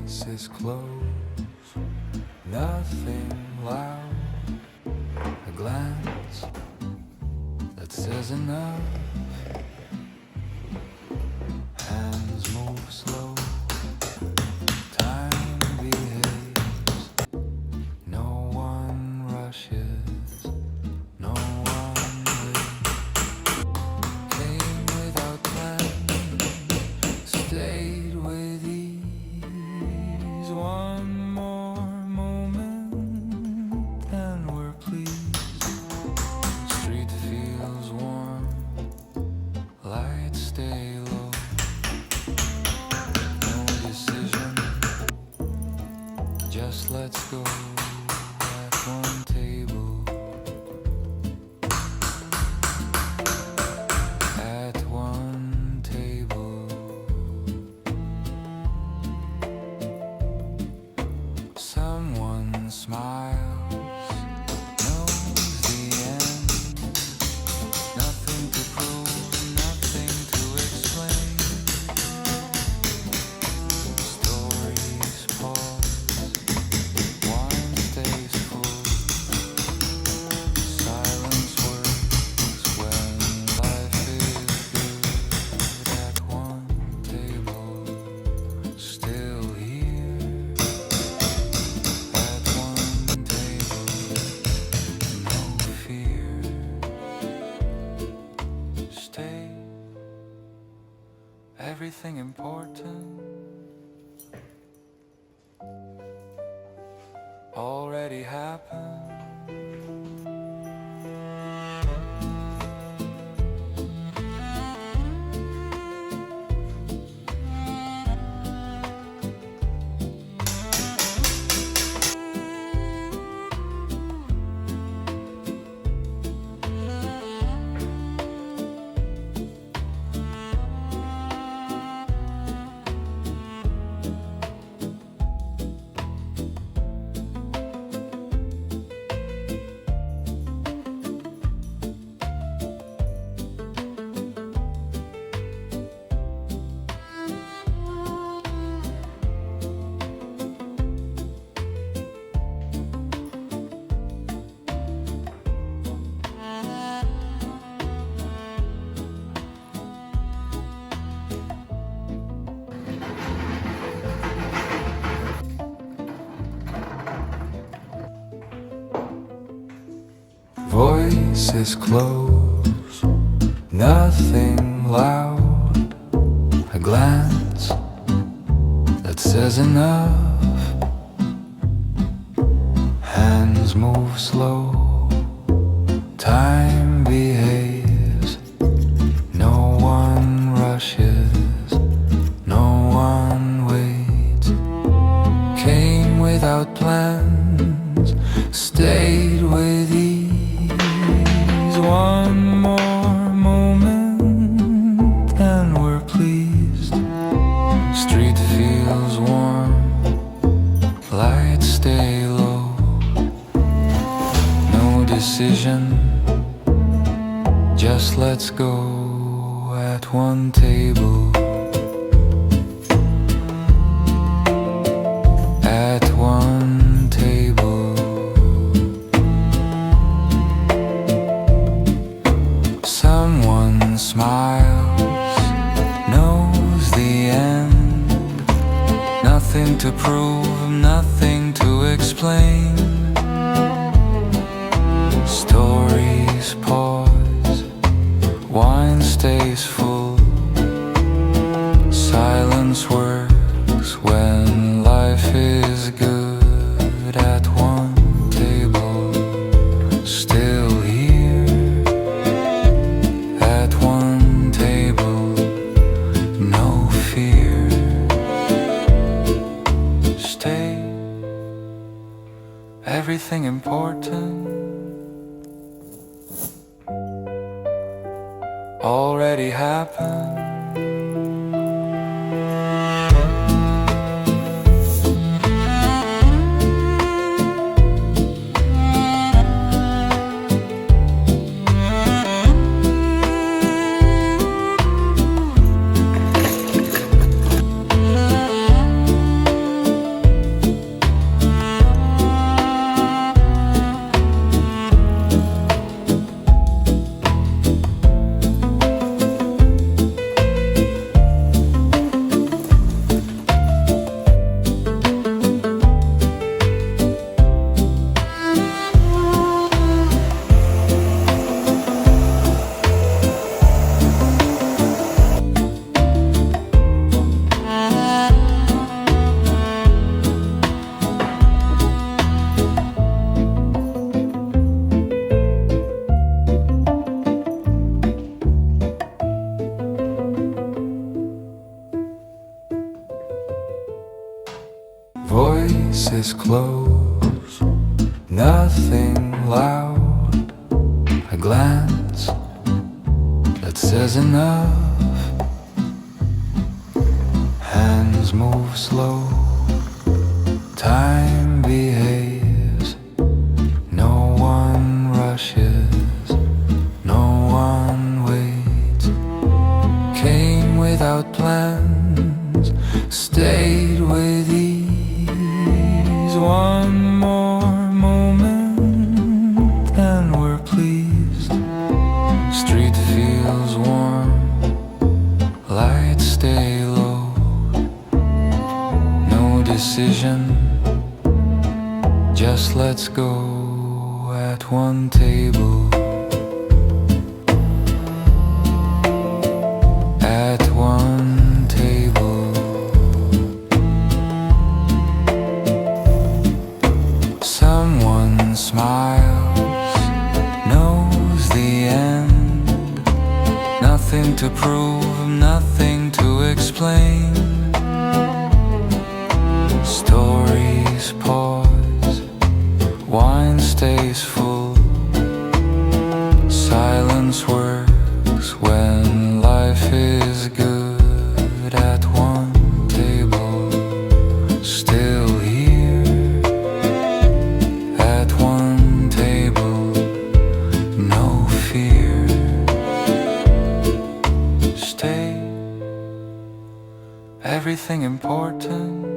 voice is close, nothing loud, a glance that says enough. Hands move slow, time behaves, no one rushes, no one waits. Came without plan, stayed with ease. One more moment and we're pleased. Street feels warm, lights stay low. No decision, just let's go at one table. At one table. Someone smiles, knows the end. Nothing to prove, nothing to explain. Stories pause, wine stays full. Silence works when life is good. At one table, still here. At one table, no fear. Stay. Everything important already happened. Voices close, nothing loud, a glance that says enough. Hands move slow, time behaves, no one rushes, no one waits. Came without plans, stayed with ease. One more moment and we're pleased. Street feels warm, lights stay low. No decision, just let's go at one table. At one table. Someone smiles, knows the end. Nothing to prove, nothing to explain. Stories pause, wine stays full. Silence works when life is good. At one table, still here. At one table, no fear. Stay. Everything important already happened. voices close, nothing loud. A glance that says enough. Hands move slow, time behaves. No one rushes, no one waits. Came without plans, stayed with ease. One more moment and we're pleased. Street feels warm, lights stay low. No decision, just let's go at one table. At one table. Someone smiles, knows the end. Nothing to prove, nothing to explain. Stories pause, wine stays full. Silence works when life is good. At one table, still here. At one table, no fear. Stay, everything important